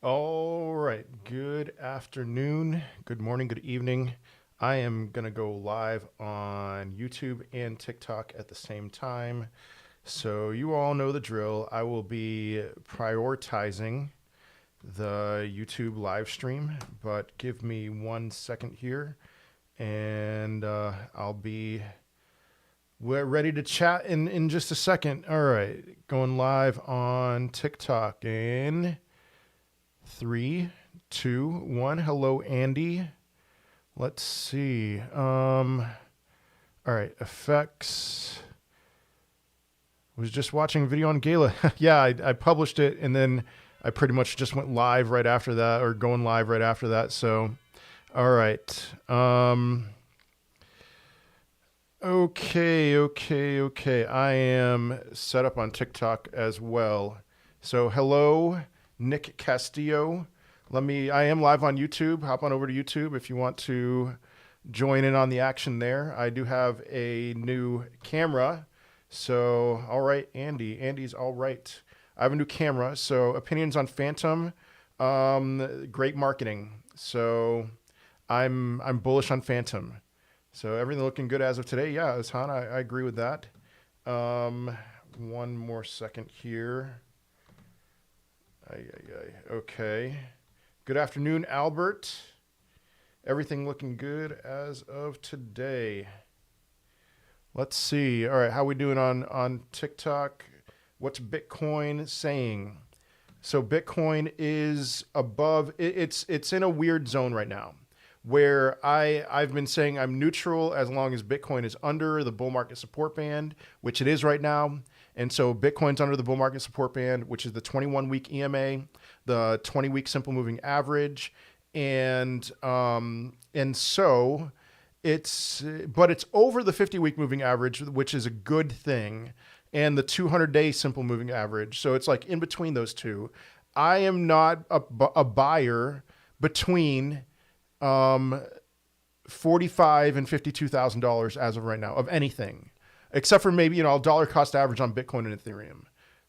All right. Good afternoon, good morning, good evening. I am going to go live on YouTube and TikTok at the same time. So, you all know the drill. I will be prioritizing the YouTube live stream, but give me 1 second here and I'll be we're ready to chat in just a second. All right. Going live on TikTok in 3, 2, 1. Hello, Andy. Let's see. All right, effects. Was just watching a video on Gala. Yeah, I published it and then I pretty much just went live right after that, or going live right after that. So, all right. Okay. I am set up on TikTok as well. So, hello, Nick Castillo. I am live on YouTube. Hop on over to YouTube if you want to join in on the action there. I do have a new camera. So, all right, Andy. Andy's all right. I have a new camera. So, opinions on Phantom. Great marketing. So, I'm bullish on Phantom. So everything looking good as of today. Yeah, Hassan, I agree with that. One more second here. Okay. Good afternoon, Albert. Everything looking good as of today. Let's see. All right, how we doing on TikTok? What's Bitcoin saying? So Bitcoin is above. It's in a weird zone right now, where I've been saying I'm neutral as long as Bitcoin is under the bull market support band, which it is right now. And so Bitcoin's under the bull market support band, which is the 21-week EMA, the 20-week simple moving average. And so it's over the 50-week moving average, which is a good thing, and the 200-day simple moving average. So it's like in between those two. I am not a buyer between $45,000 and $52,000 as of right now of anything, except for maybe dollar cost average on Bitcoin and Ethereum.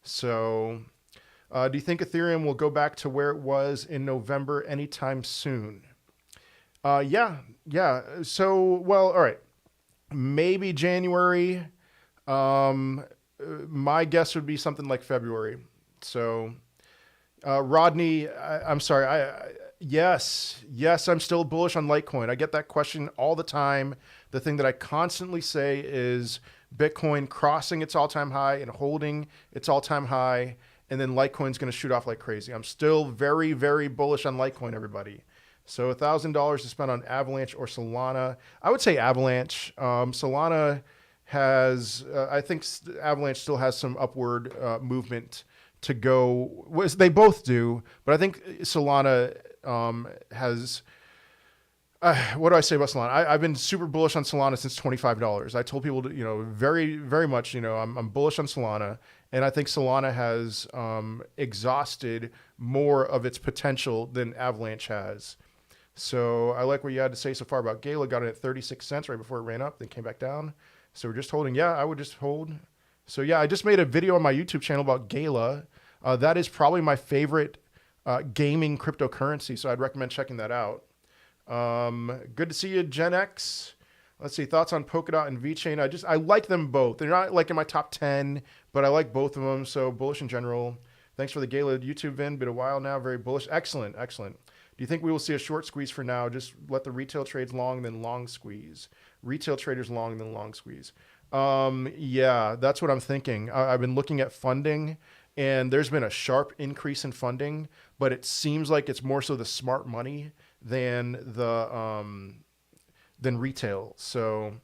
So, do you think Ethereum will go back to where it was in November anytime soon? Yeah. So, well, all right, maybe January. My guess would be something like February. So, Rodney, I'm sorry. Yes, I'm still bullish on Litecoin. I get that question all the time. The thing that I constantly say is Bitcoin crossing its all-time high and holding its all-time high, and then Litecoin's going to shoot off like crazy. I'm still very, very bullish on Litecoin, everybody. So $1,000 to spend on Avalanche or Solana. I would say Avalanche. Solana has, I think Avalanche still has some upward movement to go. They both do, but I think Solana has. What do I say about Solana? I've been super bullish on Solana since $25. I told people to, very, very much, I'm bullish on Solana, and I think Solana has exhausted more of its potential than Avalanche has. So I like what you had to say so far about Gala. Got it at 36 cents right before it ran up, then came back down. So we're just holding. Yeah, I would just hold. So yeah, I just made a video on my YouTube channel about Gala. That is probably my favorite gaming cryptocurrency, so I'd recommend checking that out. Good to see you, Gen X. Let's see, thoughts on Polkadot and VeChain. I like them both. They're not like in my top 10, but I like both of them, so bullish in general. Thanks for the Gala YouTube Vin. Been a while now, very bullish. Excellent. Do you think we will see a short squeeze for now? Just let the retail trades long, then long squeeze. Retail traders long, then long squeeze. Yeah, that's what I'm thinking. I've been looking at funding, and there's been a sharp increase in funding, but it seems like it's more so the smart money than retail. So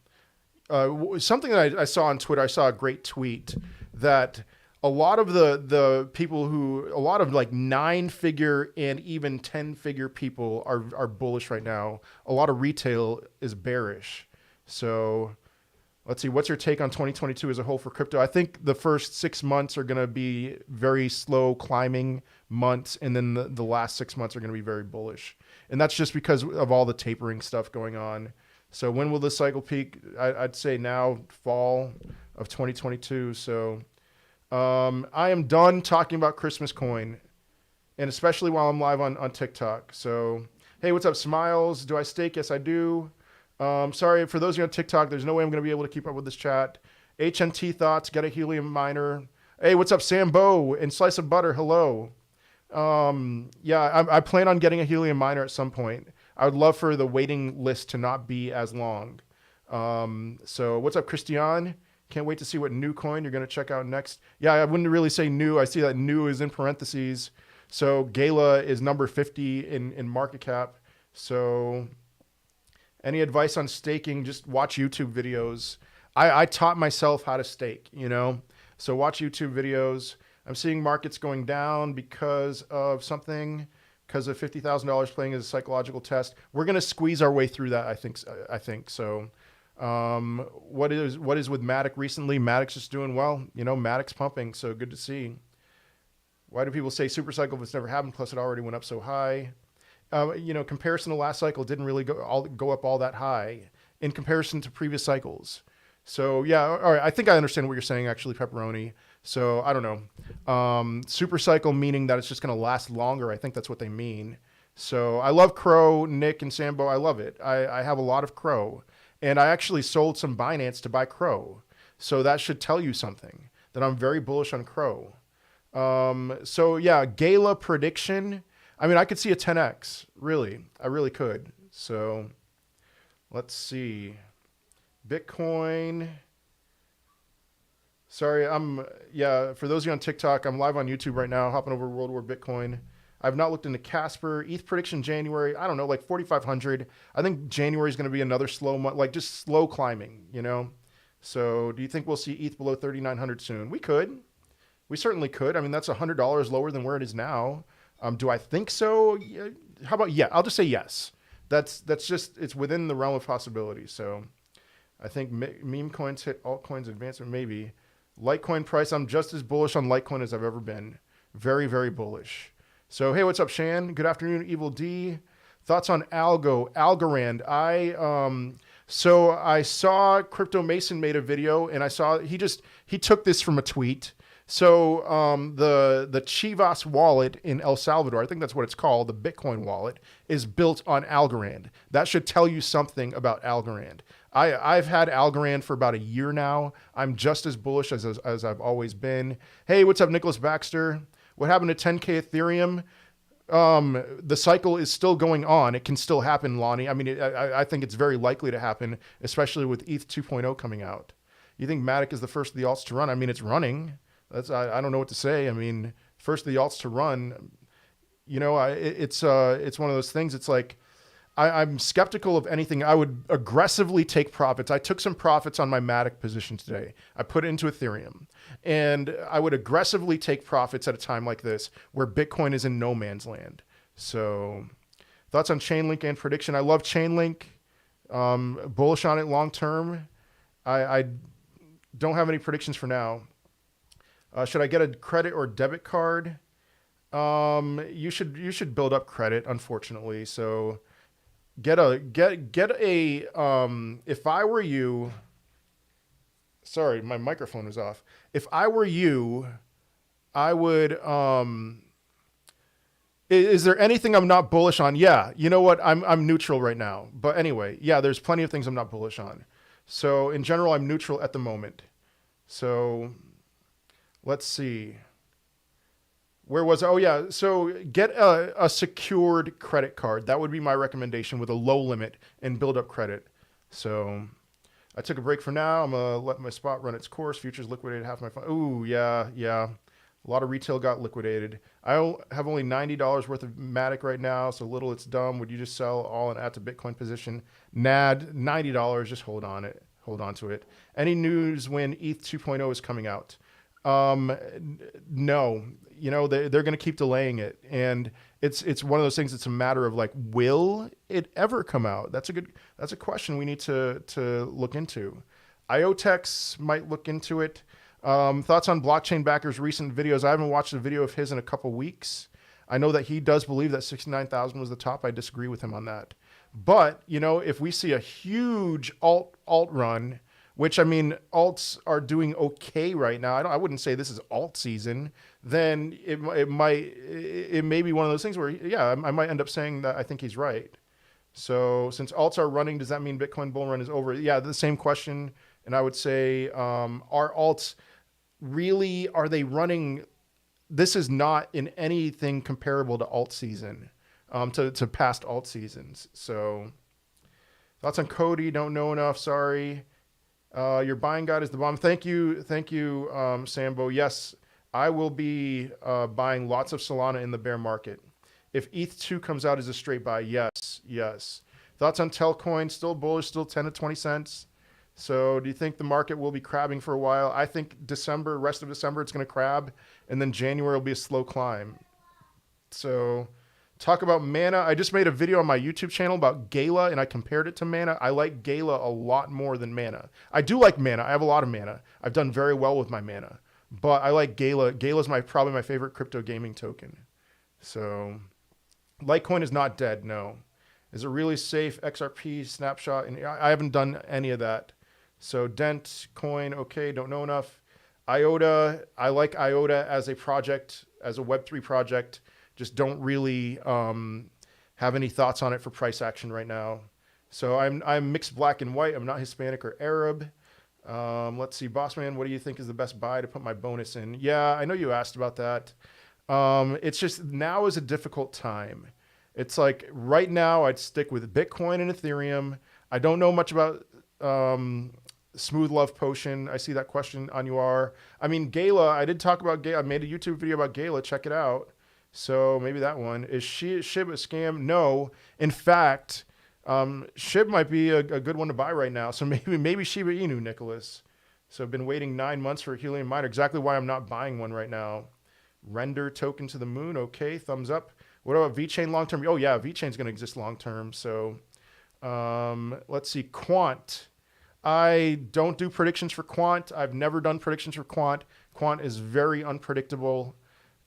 something that I saw on Twitter, I saw a great tweet that a lot of the people a lot of like 9-figure and even 10-figure people are bullish right now. A lot of retail is bearish. So let's see, what's your take on 2022 as a whole for crypto? I think the first 6 months are going to be very slow climbing months, and then the last 6 months are going to be very bullish. And that's just because of all the tapering stuff going on. So when will this cycle peak? I'd say now, fall of 2022. So I am done talking about Christmas coin. and especially while I'm live on TikTok. So, hey, what's up, Smiles? Do I stake? Yes, I do. Sorry, for those of you on TikTok, there's no way I'm going to be able to keep up with this chat. HNT Thoughts, get a helium miner. Hey, what's up, Sambo and Slice of Butter? Hello. Yeah, I plan on getting a helium miner at some point. I would love for the waiting list to not be as long. So what's up, Christian? Can't wait to see what new coin you're going to check out next. Yeah, I wouldn't really say new. I see that new is in parentheses. So Gala is number 50 in market cap. So any advice on staking, just watch YouTube videos. I taught myself how to stake, you know? So watch YouTube videos. I'm seeing markets going down because of something, because of $50,000 playing as a psychological test. We're going to squeeze our way through that, I think. So what is with Matic recently? Matic's just doing well. You know, Matic's pumping, so good to see. Why do people say super cycle if it's never happened? Plus it already went up so high. You know, comparison to last cycle didn't really go up all that high in comparison to previous cycles. So yeah, all right. I think I understand what you're saying, actually, Pepperoni. So I don't know. Super cycle meaning that it's just going to last longer. I think that's what they mean. So I love Crow, Nick, and Sambo. I love it. I have a lot of Crow, and I actually sold some Binance to buy Crow. So that should tell you something, that I'm very bullish on Crow. So yeah, Gala prediction. I mean, I could see a 10x, really. I really could. So let's see. Bitcoin. Sorry, for those of you on TikTok, I'm live on YouTube right now, hopping over World War Bitcoin. I've not looked into Casper. ETH prediction January, I don't know, like 4,500. I think January is going to be another slow month, like just slow climbing, you know? So do you think we'll see ETH below 3,900 soon? We could. We certainly could. I mean, that's $100 lower than where it is now. Do I think so? Yeah. How about, yeah, I'll just say yes. That's just, it's within the realm of possibility. So I think meme coins hit altcoins advancement, maybe. Litecoin price, I'm just as bullish on Litecoin as I've ever been. Very, very bullish. So, hey, what's up, Shan? Good afternoon, Evil D. Thoughts on Algorand. So I saw Crypto Mason made a video, and I saw he took this from a tweet. So the Chivas wallet in El Salvador, I think that's what it's called, the Bitcoin wallet, is built on Algorand. That should tell you something about Algorand. I've had Algorand for about a year now. I'm just as bullish as I've always been. Hey, what's up, Nicholas Baxter? What happened to 10K Ethereum? The cycle is still going on. It can still happen, Lonnie. I mean, I think it's very likely to happen, especially with ETH 2.0 coming out. You think Matic is the first of the alts to run? I mean, it's running. I don't know what to say. I mean, first of the alts to run, you know, it's one of those things. It's like, I'm skeptical of anything. I would aggressively take profits. I took some profits on my Matic position today. I put it into Ethereum, and I would aggressively take profits at a time like this where Bitcoin is in no man's land. So thoughts on Chainlink and prediction. I love Chainlink, bullish on it long-term. I don't have any predictions for now. Should I get a credit or debit card? You should build up credit, unfortunately. So get a if I were you, sorry, my microphone was off. If I were you, I would, is there anything I'm not bullish on? Yeah. You know what? I'm neutral right now, but anyway, yeah, there's plenty of things I'm not bullish on. So in general, I'm neutral at the moment. So let's see. Where was I? Oh, yeah. So get a secured credit card. That would be my recommendation, with a low limit, and build up credit. So I took a break for now. I'm going to let my spot run its course. Futures liquidated half my fund. Ooh, yeah. A lot of retail got liquidated. I have only $90 worth of Matic right now, so little it's dumb. Would you just sell all and add to Bitcoin position? NAD, $90. Just hold on to it. Any news when ETH 2.0 is coming out? No, you know, they're going to keep delaying it. And it's one of those things. It's a matter of like, will it ever come out? That's a question we need to look into. IoTex might look into it. Thoughts on Blockchain Backer's recent videos. I haven't watched a video of his in a couple weeks. I know that he does believe that 69,000 was the top. I disagree with him on that. But, you know, if we see a huge alt run which I mean, alts are doing okay right now. I wouldn't say this is alt season. Then it may be one of those things where, yeah, I might end up saying that I think he's right. So since alts are running, does that mean Bitcoin bull run is over? Yeah, the same question. And I would say, are alts really, are they running? This is not in anything comparable to alt season, to past alt seasons. So thoughts on Cody, don't know enough, sorry. Your buying guide is the bomb. Thank you, Sambo. Yes, I will be buying lots of Solana in the bear market. If ETH2 comes out as a straight buy, yes. Thoughts on Telcoin, still bullish, still 10 to 20 cents. So do you think the market will be crabbing for a while? I think rest of December, it's going to crab, and then January will be a slow climb. So talk about Mana. I just made a video on my YouTube channel about Gala, and I compared it to Mana. I like Gala a lot more than Mana. I do like Mana. I have a lot of Mana. I've done very well with my Mana. But I like Gala. Gala is probably my favorite crypto gaming token. So Litecoin is not dead, no. Is it really safe? XRP, snapshot? And I haven't done any of that. So Dent, Coin, okay, don't know enough. IOTA, I like IOTA as a project, as a Web3 project. Just don't really have any thoughts on it for price action right now. So I'm mixed black and white. I'm not Hispanic or Arab. Let's see, Bossman, what do you think is the best buy to put my bonus in? Yeah, I know you asked about that. It's just now is a difficult time. It's like right now I'd stick with Bitcoin and Ethereum. I don't know much about Smooth Love Potion. I see that question on UR. I mean, Gala, I did talk about Gala. I made a YouTube video about Gala. Check it out. So maybe that one. Is SHIB a scam? No. In fact, SHIB might be a good one to buy right now. So maybe Shiba Inu, Nicholas. So I've been waiting 9 months for a helium miner. Exactly why I'm not buying one right now. Render token to the moon. Okay, thumbs up. What about VeChain long term? Oh yeah, VeChain's going to exist long term. So let's see, Quant. I don't do predictions for Quant. I've never done predictions for Quant. Quant is very unpredictable.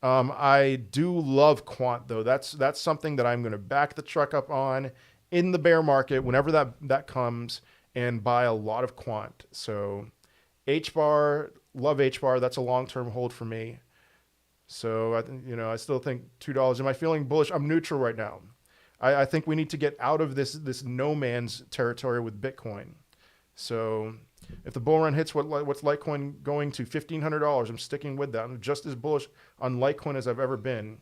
I do love Quant though. That's something that I'm going to back the truck up on in the bear market whenever that comes, and buy a lot of Quant. So HBAR, love HBAR. That's a long-term hold for me. So I still think $2. Am I feeling bullish? I'm neutral right now. I think we need to get out of this no man's territory with Bitcoin. So if the bull run hits, what's Litecoin going to? $1,500. I'm sticking with that. I'm just as bullish on Litecoin as I've ever been.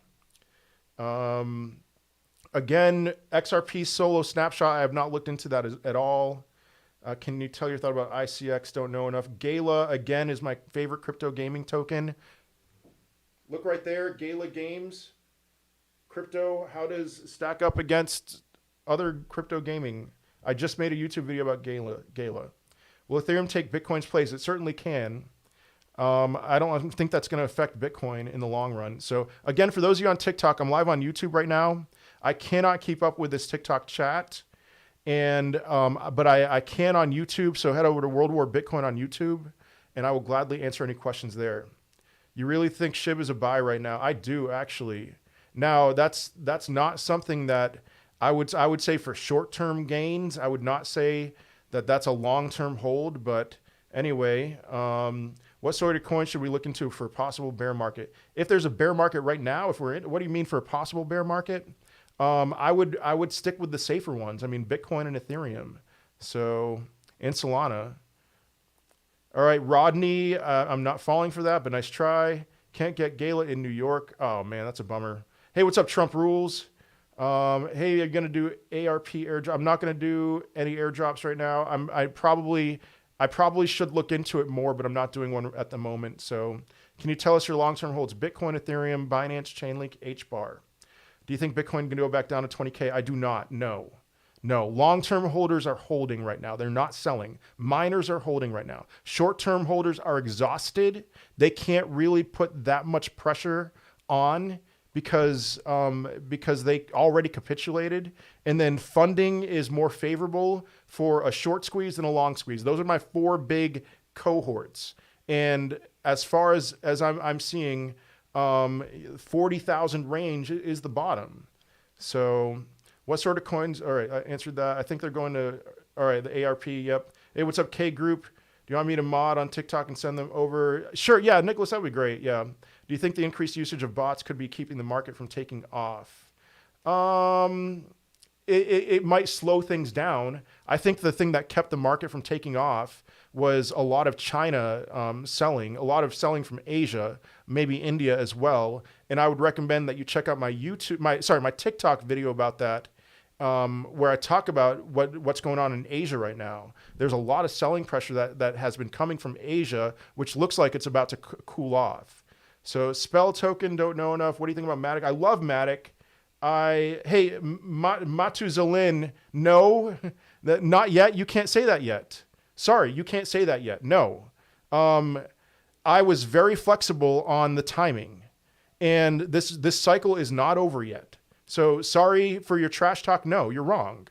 Again, XRP solo snapshot. I have not looked into that at all. Can you tell your thought about ICX? Don't know enough. Gala, again, is my favorite crypto gaming token. Look right there, Gala Games. Crypto, how does stack up against other crypto gaming? I just made a YouTube video about Gala. Will Ethereum take Bitcoin's place? It certainly can. I don't think that's going to affect Bitcoin in the long run. So again, for those of you on TikTok, I'm live on YouTube right now. I cannot keep up with this TikTok chat, but I can on YouTube. So head over to World War Bitcoin on YouTube, and I will gladly answer any questions there. You really think SHIB is a buy right now? I do, actually. Now, that's not something that I would say for short-term gains. I would not say that that's a long-term hold. But anyway, what sort of coin should we look into for a possible bear market? If there's a bear market right now, if we're in, what do you mean for a possible bear market? I would stick with the safer ones. I mean, Bitcoin and Ethereum. So, and Solana. All right, Rodney, I'm not falling for that, but nice try. Can't get Gala in New York. Oh, man, that's a bummer. Hey, what's up, Trump Rules? Hey, you're going to do ARP airdrop. I'm not going to do any airdrops right now. I probably should look into it more, but I'm not doing one at the moment. So can you tell us your long-term holds? Bitcoin, Ethereum, Binance, Chainlink, HBAR. Do you think Bitcoin can go back down to 20K? I do not. No. Long-term holders are holding right now. They're not selling. Miners are holding right now. Short-term holders are exhausted. They can't really put that much pressure on because they already capitulated. And then funding is more favorable for a short squeeze than a long squeeze. Those are my 4 big cohorts. And as far as I'm seeing, 40,000 range is the bottom. So what sort of coins? All right, I answered that. I think they're going to, all right, the ARP, yep. Hey, what's up, K Group? Do you want me to mod on TikTok and send them over? Sure. Yeah, Nicholas, that would be great. Yeah. Do you think the increased usage of bots could be keeping the market from taking off? Um, it might slow things down. I think the thing that kept the market from taking off was a lot of China selling, a lot of selling from Asia, maybe India as well. And I would recommend that you check out my my TikTok video about that, where I talk about what's going on in Asia right now. There's a lot of selling pressure that has been coming from Asia, which looks like it's about to cool off. So Spell Token, don't know enough. What do you think about Matic? I love Matic. Matuzalin, no, not yet. You can't say that yet. Sorry, you can't say that yet. No. I was very flexible on the timing, and this cycle is not over yet. So sorry for your trash talk. No, you're wrong.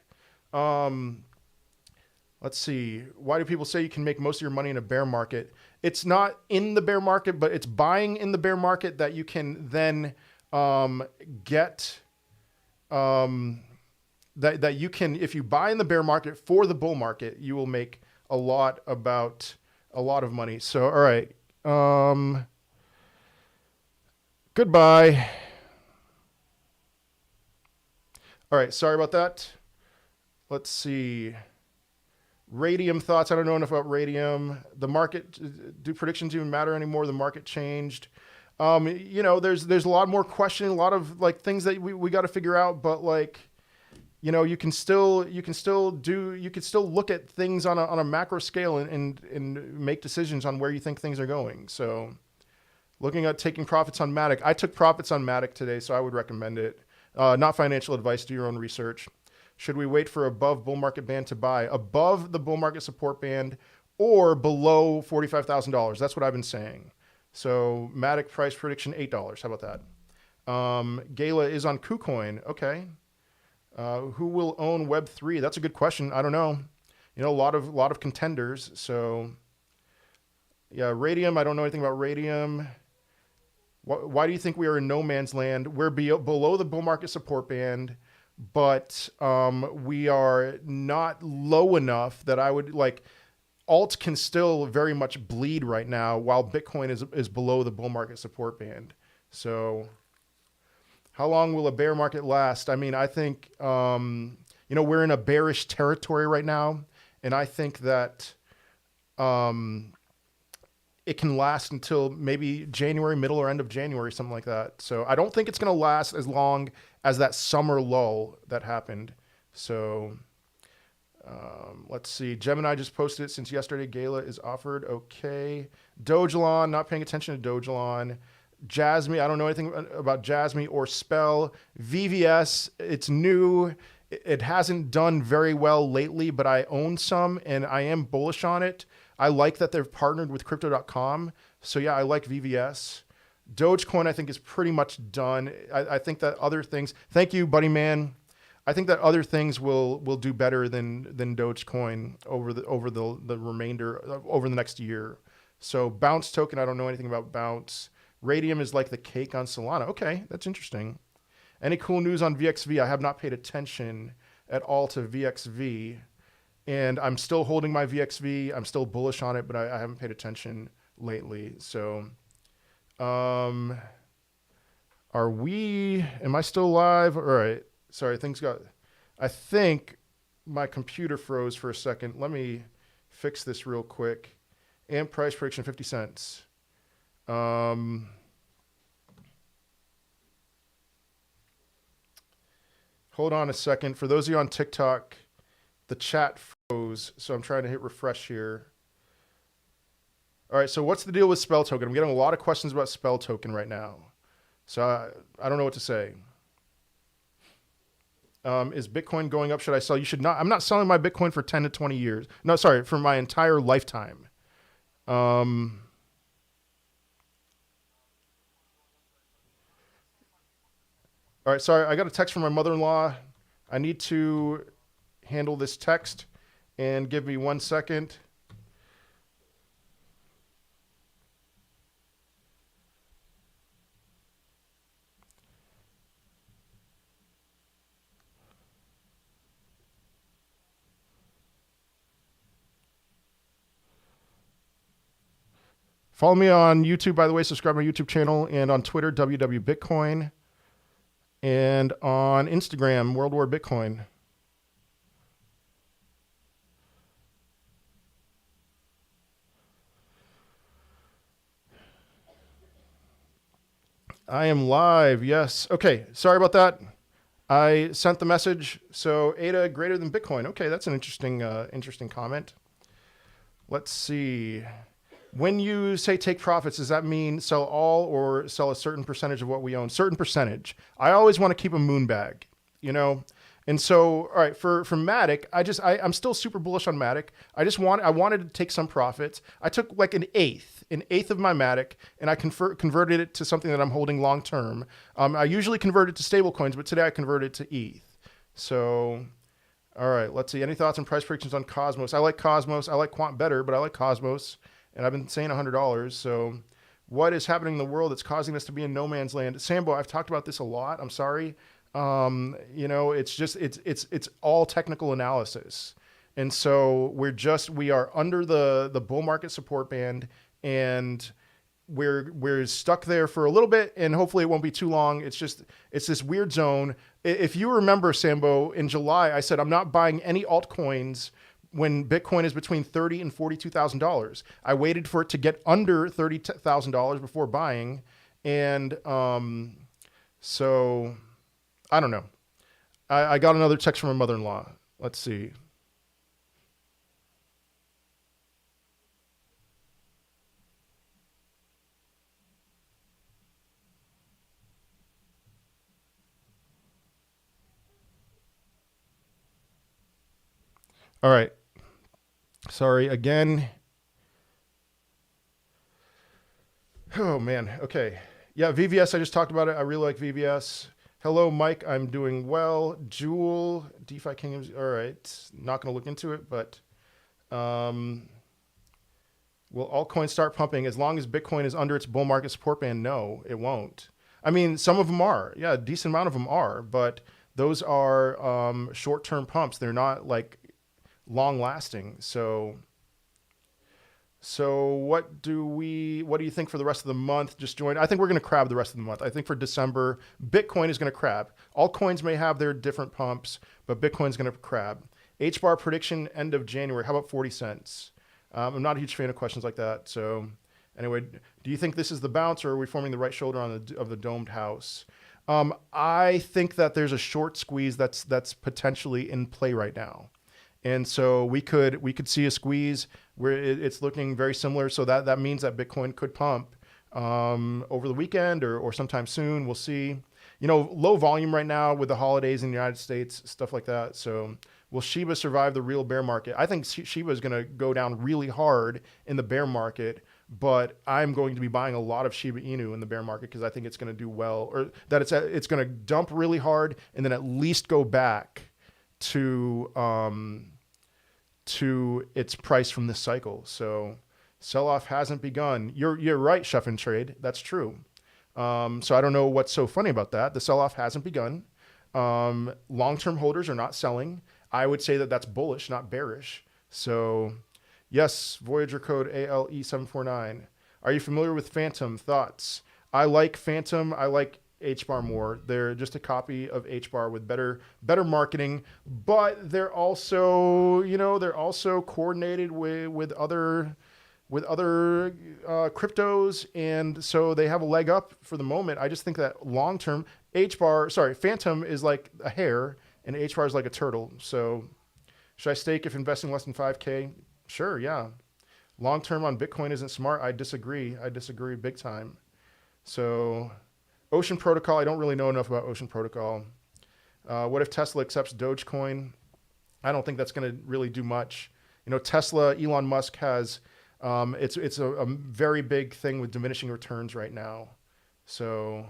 Let's see. Why do people say you can make most of your money in a bear market? It's not in the bear market, but it's buying in the bear market that you can then get. That you can, if you buy in the bear market for the bull market, you will make a lot of money. So, all right. Goodbye. All right. Sorry about that. Let's see. Radium thoughts. I don't know enough about radium. The market, do predictions even matter anymore? The market changed. There's a lot more questioning, a lot of like things that we got to figure out, but like, you can still look at things on a macro scale and make decisions on where you think things are going. So looking at taking profits on Matic, I took profits on Matic today, so I would recommend it. Not financial advice, do your own research. Should we wait for above bull market band to buy? Above the bull market support band or below $45,000? That's what I've been saying. So Matic price prediction, $8. How about that? Gala is on KuCoin. Okay. Who will own Web3? That's a good question. I don't know. A lot of contenders. So yeah, Radium. I don't know anything about Radium. Why do you think we are in no man's land? We're below the bull market support band, but we are not low enough that I would like. Alt can still very much bleed right now while Bitcoin is below the bull market support band. So how long will a bear market last? I mean, I think, we're in a bearish territory right now. And I think that it can last until maybe January, middle or end of January, something like that. So I don't think it's going to last as long as that summer lull that happened. So let's see. Gemini just posted it since yesterday. Gala is offered. Okay. Dogelon, not paying attention to Dogelon. Jasmy, I don't know anything about Jasmy or Spell. VVS, it's new. It hasn't done very well lately, but I own some and I am bullish on it. I like that they've partnered with Crypto.com. So yeah, I like VVS. Dogecoin, I think, is pretty much done. I think that other things, thank you, buddy man. I think that other things will do better than Dogecoin over the remainder over the next year. So Bounce token, I don't know anything about Bounce. Radium is like the cake on Solana. Okay, that's interesting. Any cool news on VXV? I have not paid attention at all to VXV, and I'm still holding my VXV. I'm still bullish on it, but I haven't paid attention lately. So, am I still live? All right. Sorry, I think my computer froze for a second. Let me fix this real quick. And price prediction, 50 cents. Hold on a second. For those of you on TikTok, the chat froze, so I'm trying to hit refresh here. All right, so what's the deal with Spell Token? I'm getting a lot of questions about Spell Token right now. So I don't know what to say. Is Bitcoin going up? Should I sell? You should not. I'm not selling my Bitcoin for 10 to 20 years. No, sorry, for my entire lifetime. All right, sorry, I got a text from my mother-in-law. I need to handle this text and give me 1 second. Follow me on YouTube, by the way. Subscribe to my YouTube channel, and on Twitter, WWBitcoin, and on Instagram, World War Bitcoin. I am live. Yes. Okay. Sorry about that. I sent the message. So ADA greater than Bitcoin. Okay, that's an interesting comment. Let's see. When you say take profits, does that mean sell all or sell a certain percentage of what we own? Certain percentage. I always want to keep a moon bag, you know? And so, all right, for Matic, I'm still super bullish on Matic. I wanted to take some profits. I took like an eighth of my Matic, and I converted it to something that I'm holding long term. I usually convert it to stable coins, but today I converted it to ETH. So, all right, let's see. Any thoughts on price predictions on Cosmos? I like Cosmos. I like Quant better, but I like Cosmos, and I've been saying $100. So, what is happening in the world that's causing us to be in no man's land? Sambo, I've talked about this a lot. I'm sorry. You know, it's all technical analysis. And so we are under the bull market support band, and we're stuck there for a little bit, and hopefully it won't be too long. It's this weird zone. If you remember, Sambo, in July, I said, I'm not buying any altcoins when Bitcoin is between $30,000 and $42,000. I waited for it to get under $30,000 before buying. And, so I don't know. I got another text from my mother-in-law. Let's see. All right. Sorry again. Oh, man. Okay. Yeah, VVS, I just talked about it. I really like VVS. Hello, Mike. I'm doing well. Jewel, DeFi Kingdoms. All right. Not going to look into it, but will altcoins start pumping as long as Bitcoin is under its bull market support band? No, it won't. I mean, some of them are. Yeah, a decent amount of them are, but those are short-term pumps. They're not like long-lasting. So what do you think for the rest of the month? Just join. I think we're going to crab the rest of the month. I think for December, Bitcoin is going to crab. All coins may have their different pumps, but Bitcoin's going to crab. HBAR prediction end of January. How about 40 cents? I'm not a huge fan of questions like that. So anyway, do you think this is the bounce, or are we forming the right shoulder of the domed house? I think that there's a short squeeze that's potentially in play right now. And so we could see a squeeze where it's looking very similar. So that means that Bitcoin could pump over the weekend or sometime soon. We'll see. You know, low volume right now with the holidays in the United States, stuff like that. So will Shiba survive the real bear market? I think Shiba is going to go down really hard in the bear market, but I'm going to be buying a lot of Shiba Inu in the bear market because I think it's going to do well, or that it's going to dump really hard and then at least go back to its price from this cycle. So sell-off hasn't begun. You're right, Chef and Trade. That's true. So I don't know what's so funny about that. The sell-off hasn't begun. Long-term holders are not selling. I would say that that's bullish, not bearish. So yes, Voyager code ALE749. Are you familiar with Phantom? Thoughts? I like Phantom. I like HBAR more. They're just a copy of HBAR with better marketing, but they're also, they're also coordinated with other cryptos, and so they have a leg up for the moment. I just think that long term, Phantom is like a hare, and HBAR is like a turtle. So should I stake if investing less than 5K? Sure, yeah. Long term on Bitcoin isn't smart. I disagree big time. So Ocean Protocol, I don't really know enough about Ocean Protocol. What if Tesla accepts Dogecoin? I don't think that's going to really do much. Tesla, Elon Musk has, it's a very big thing with diminishing returns right now. So,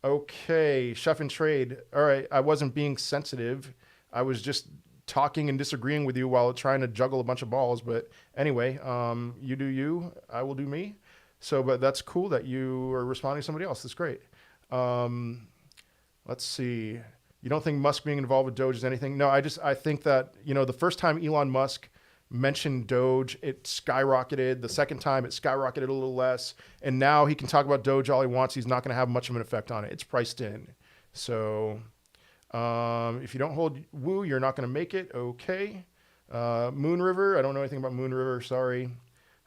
okay, Chef and Trade. All right, I wasn't being sensitive. I was just talking and disagreeing with you while trying to juggle a bunch of balls. But anyway, you do you, I will do me. So, but that's cool that you are responding to somebody else. That's great. Let's see. You don't think Musk being involved with Doge is anything? No, I think that, the first time Elon Musk mentioned Doge, it skyrocketed. The second time, it skyrocketed a little less. And now he can talk about Doge all he wants. He's not going to have much of an effect on it. It's priced in. So if you don't hold Woo, you're not going to make it. Okay. Moon River. I don't know anything about Moon River. Sorry.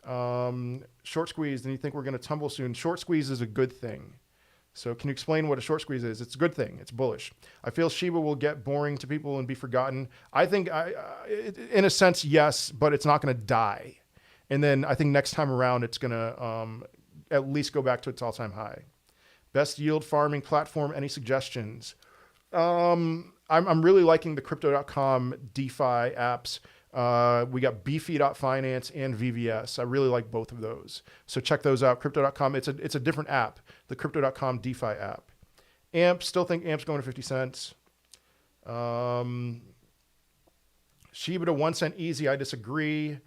Short squeeze. Then you think we're going to tumble soon. Short squeeze is a good thing. So can you explain what a short squeeze is? It's a good thing. It's bullish. I feel Shiba will get boring to people and be forgotten. I think, in a sense, yes, but it's not going to die. And then I think next time around, it's going to at least go back to its all-time high. Best yield farming platform. Any suggestions? I'm really liking the Crypto.com DeFi apps. We got Beefy.finance and VVS. I really like both of those. So check those out. Crypto.com. It's a different app, the Crypto.com DeFi app. AMP, still think AMP's going to 50 cents. Shiba to 1 cent easy. I disagree.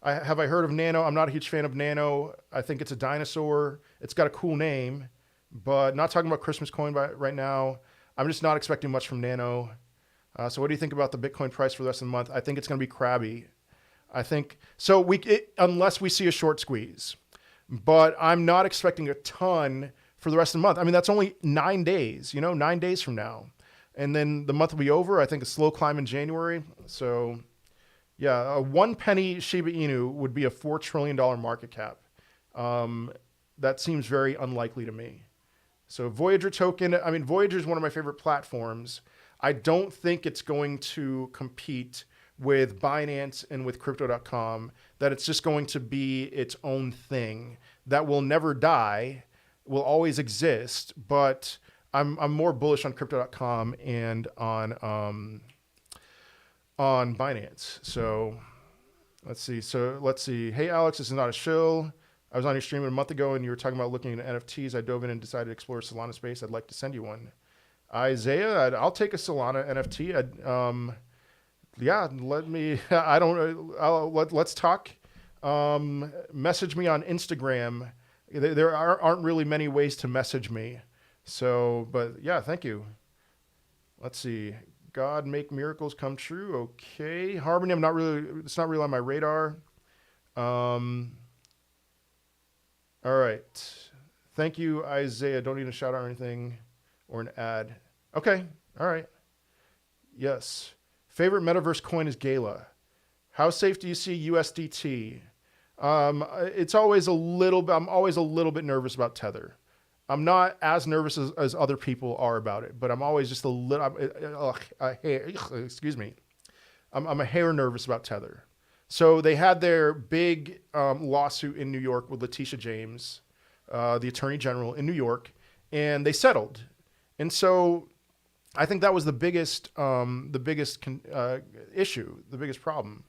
Have I heard of Nano? I'm not a huge fan of Nano. I think it's a dinosaur. It's got a cool name, but not talking about Christmas coin right now. I'm just not expecting much from Nano. So what do you think about the Bitcoin price for the rest of the month? I think it's going to be crabby. I think so. Unless we see a short squeeze, but I'm not expecting a ton for the rest of the month. I mean, that's only 9 days, 9 days from now. And then the month will be over. I think a slow climb in January. So yeah, a 1 penny Shiba Inu would be a $4 trillion market cap. That seems very unlikely to me. So Voyager Token, I mean, Voyager is one of my favorite platforms. I don't think it's going to compete with Binance and with Crypto.com, that it's just going to be its own thing that will never die, will always exist, but I'm more bullish on Crypto.com and on Binance. So let's see. Hey, Alex, this is not a shill. I was on your stream a month ago and you were talking about looking at NFTs. I dove in and decided to explore Solana space. I'd like to send you one. Isaiah, I'll take a Solana NFT. Let's talk. Message me on Instagram. There aren't really many ways to message me. So, but yeah, thank you. Let's see. God make miracles come true. Okay. Harmony, it's not really on my radar. All right. Thank you, Isaiah. Don't need a shout out or anything or an ad. Okay. All right. Yes. Favorite metaverse coin is Gala. How safe do you see USDT? It's always I'm always a little bit nervous about Tether. I'm not as nervous as other people are about it, but I'm always just a little, excuse me. I'm a hair nervous about Tether. So they had their big lawsuit in New York with Letitia James, the Attorney General in New York, and they settled. And so I think that was the biggest issue, the biggest problem.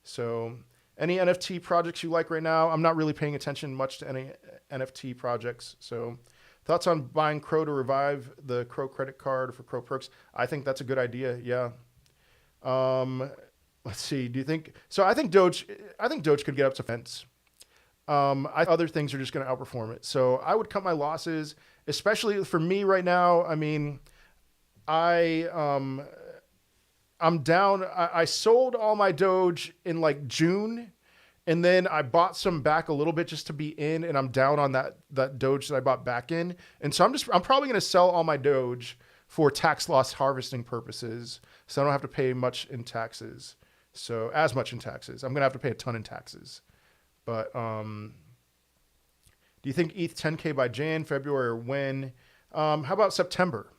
So any NFT projects you like right now? I'm not really paying attention much to any NFT projects. So thoughts on buying Crow to revive the Crow credit card for Crow perks? I think that's a good idea. Yeah. Let's see. Do you think so? I think Doge could get up to fence. Other things are just going to outperform it. So I would cut my losses, especially for me right now. I mean, I'm down. I sold all my Doge in like June, and then I bought some back a little bit just to be in, and I'm down on that Doge that I bought back in. And so I'm probably going to sell all my Doge for tax loss harvesting purposes, so I don't have to pay much in taxes. So as much in taxes, I'm going to have to pay a ton in taxes. But do you think ETH 10K by Jan, February, or when? How about September?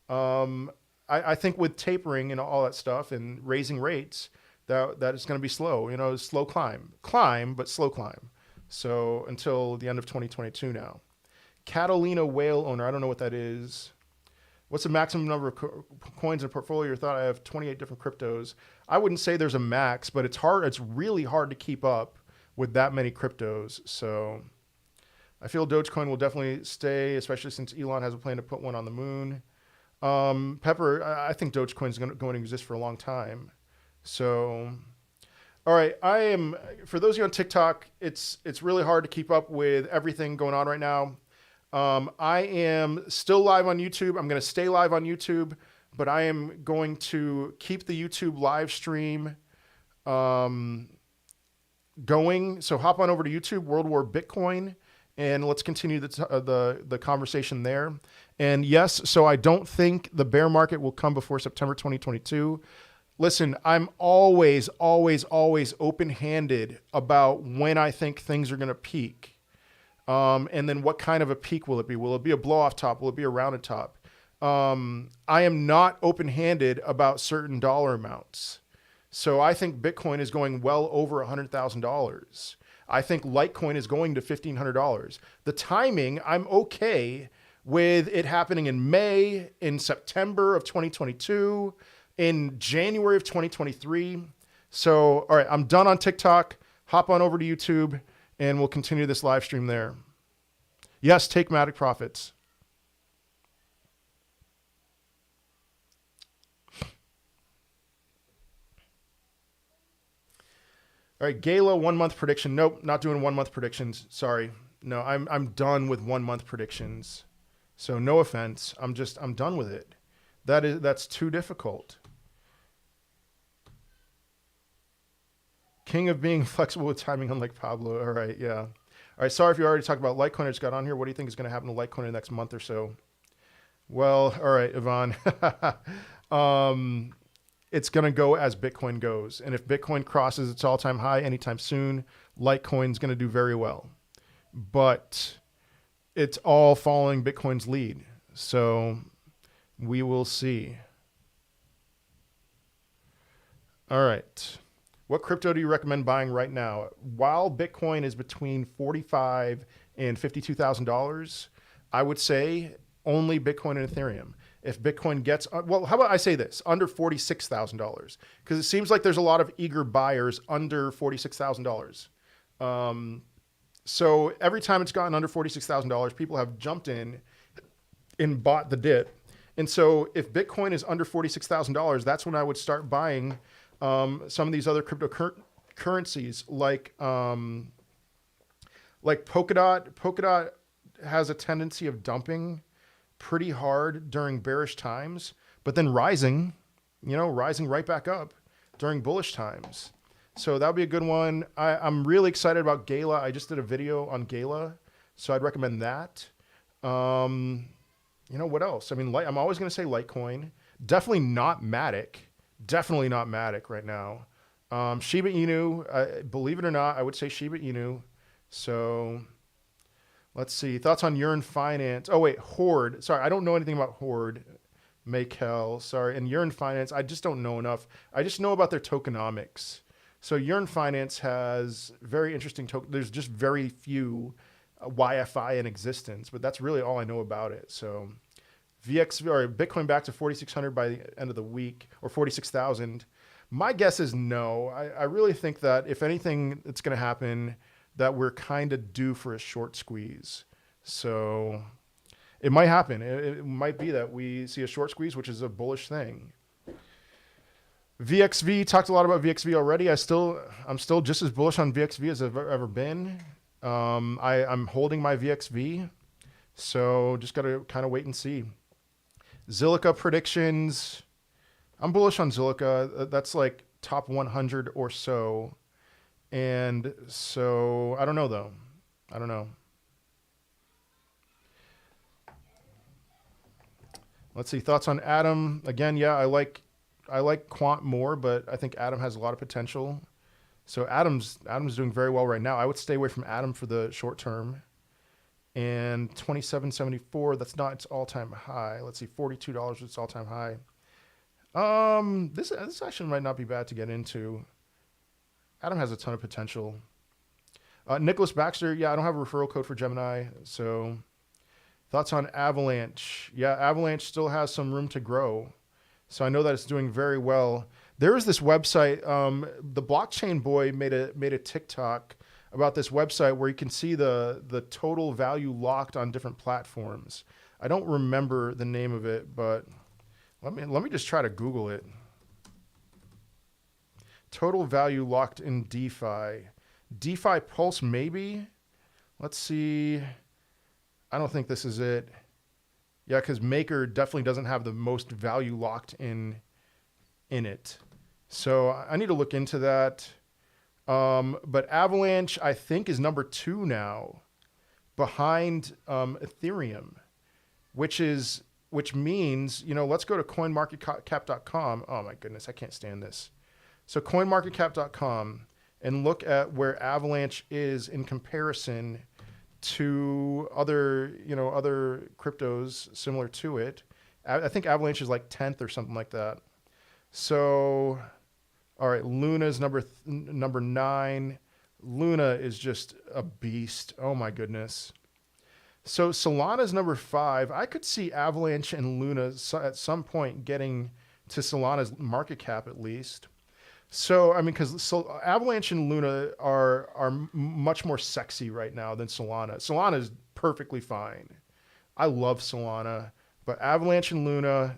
I think with tapering and all that stuff and raising rates, that it's going to be slow. Slow climb, but slow climb. So until the end of 2022 now. Catalina whale owner, I don't know what that is. What's the maximum number of coins in a portfolio? You thought I have 28 different cryptos. I wouldn't say there's a max, but it's hard. It's really hard to keep up with that many cryptos. So I feel Dogecoin will definitely stay, especially since Elon has a plan to put one on the moon. Pepper, I think Dogecoin is going to exist for a long time. So, all right, for those of you on TikTok, it's really hard to keep up with everything going on right now. I am still live on YouTube. I'm going to stay live on YouTube, but I am going to keep the YouTube live stream going. So hop on over to YouTube, World War Bitcoin, and let's continue the conversation there. And yes, so I don't think the bear market will come before September 2022. Listen, I'm always open-handed about when I think things are going to peak. And then what kind of a peak will it be? Will it be a blow-off top? Will it be a rounded top? I am not open-handed about certain dollar amounts. So I think Bitcoin is going well over $100,000. I think Litecoin is going to $1,500. The timing, I'm okay with it happening in May, in September of 2022, in January of 2023. So, all right, I'm done on TikTok. Hop on over to YouTube, and we'll continue this live stream there. Yes, take Matic profits. All right, Gala 1 month prediction. Nope, not doing 1 month predictions. Sorry. No, I'm done with 1 month predictions. So no offense. I'm done with it. That's too difficult. King of being flexible with timing, unlike Pablo. All right, yeah. All right, sorry if you already talked about Litecoin. I just got on here. What do you think is going to happen to Litecoin in the next month or so? Well, all right, Yvonne. It's going to go as Bitcoin goes. And if Bitcoin crosses its all-time high anytime soon, Litecoin's going to do very well. But it's all following Bitcoin's lead. So we will see. All right. What crypto do you recommend buying right now? While Bitcoin is between $45,000 and $52,000, I would say only Bitcoin and Ethereum. If Bitcoin gets, well, how about I say this, under $46,000? Because it seems like there's a lot of eager buyers under $46,000. So every time it's gotten under $46,000, people have jumped in and bought the dip. And so if Bitcoin is under $46,000, that's when I would start buying some of these other cryptocurrencies like Polkadot. Polkadot has a tendency of dumping pretty hard during bearish times, but then rising right back up during bullish times. So that would be a good one. I'm really excited about Gala. I just did a video on Gala, so I'd recommend that. What else? I mean, I'm always going to say Litecoin. Definitely not Matic. Definitely not Matic right now. Shiba Inu, believe it or not, I would say Shiba Inu. So let's see. Thoughts on Urine Finance. Oh, wait, Horde. Sorry, I don't know anything about Horde. Maykel, sorry. And Urine Finance, I just don't know enough. I just know about their tokenomics. So Urine Finance has very interesting tokens. There's just very few YFI in existence, but that's really all I know about it. So VXV or Bitcoin back to 4,600 by the end of the week, or 46,000. My guess is no. I really think that if anything that's going to happen, that we're kind of due for a short squeeze. So it might happen. It might be that we see a short squeeze, which is a bullish thing. VXV, talked a lot about VXV already. I'm still just as bullish on VXV as I've ever been. I'm holding my VXV. So just got to kind of wait and see. Zilliqa predictions. I'm bullish on Zilliqa. That's like top 100 or so. And so I don't know though. I don't know. Let's see. Thoughts on Atom. Again, yeah, I like Quant more, but I think Atom has a lot of potential. So Atom's doing very well right now. I would stay away from Atom for the short term. And 27.74, that's not its all-time high. Let's see, $42 is its all-time high. This actually might not be bad to get into. Atom has a ton of potential. Nicholas Baxter, yeah, I don't have a referral code for Gemini. So thoughts on Avalanche. Yeah, Avalanche still has some room to grow. So I know that it's doing very well. There is this website, the Blockchain Boy made a TikTok about this website where you can see the total value locked on different platforms. I don't remember the name of it, but let me just try to Google it. Total value locked in DeFi. DeFi Pulse, maybe? Let's see. I don't think this is it. Yeah, because Maker definitely doesn't have the most value locked in it. So I need to look into that. But Avalanche, I think, is number 2 now, behind Ethereum, which means, let's go to coinmarketcap.com. Oh my goodness, I can't stand this. So coinmarketcap.com, and look at where Avalanche is in comparison to other cryptos similar to it. I think Avalanche is like 10th or something like that. So, all right, Luna's number 9. Luna is just a beast. Oh my goodness. So Solana's number 5. I could see Avalanche and Luna at some point getting to Solana's market cap at least. So, I mean, because Avalanche and Luna are much more sexy right now than Solana. Solana is perfectly fine. I love Solana, but Avalanche and Luna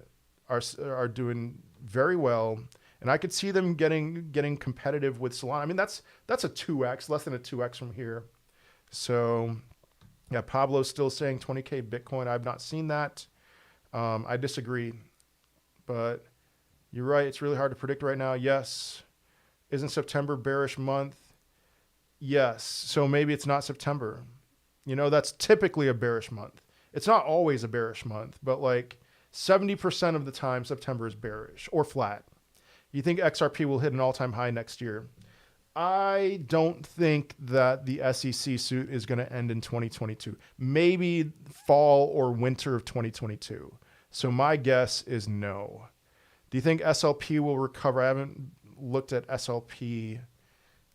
are doing very well, and I could see them getting competitive with Solana. I mean, that's a 2x, less than a 2x from here. So, yeah, Pablo's still saying 20K Bitcoin. I've not seen that. I disagree, but you're right. It's really hard to predict right now. Yes. Isn't September bearish month? Yes. So maybe it's not September. That's typically a bearish month. It's not always a bearish month, but like 70% of the time, September is bearish or flat. You think XRP will hit an all-time high next year? I don't think that the SEC suit is going to end in 2022. Maybe fall or winter of 2022. So my guess is no. Do you think SLP will recover? I haven't looked at SLP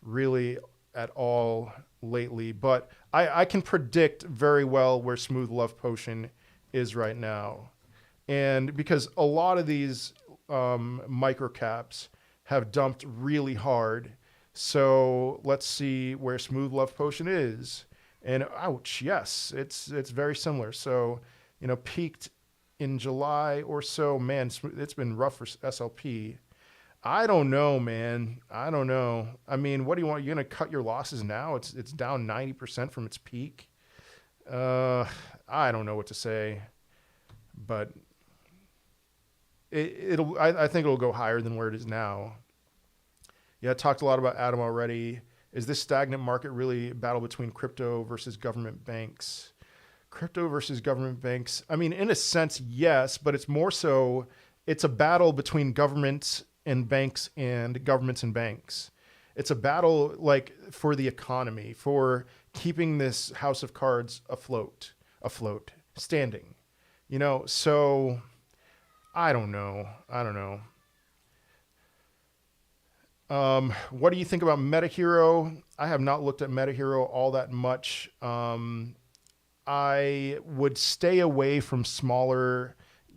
really at all lately, but I can predict very well where Smooth Love Potion is right now. And because a lot of these micro caps have dumped really hard. So let's see where Smooth Love Potion is. And ouch, yes, it's very similar. So, peaked in July or so. Man, it's been rough for SLP. I don't know, man. I don't know. I mean, what do you want? You're going to cut your losses now? It's down 90% from its peak. I don't know what to say, but I think it'll go higher than where it is now. Yeah, I talked a lot about Atom already. Is this stagnant market really a battle between crypto versus government banks? Crypto versus government banks. I mean, in a sense, yes, but it's more so, it's a battle between governments and banks and governments and banks. It's a battle like for the economy, for keeping this house of cards afloat, standing. So I don't know. What do you think about MetaHero? I have not looked at MetaHero all that much. I would stay away from smaller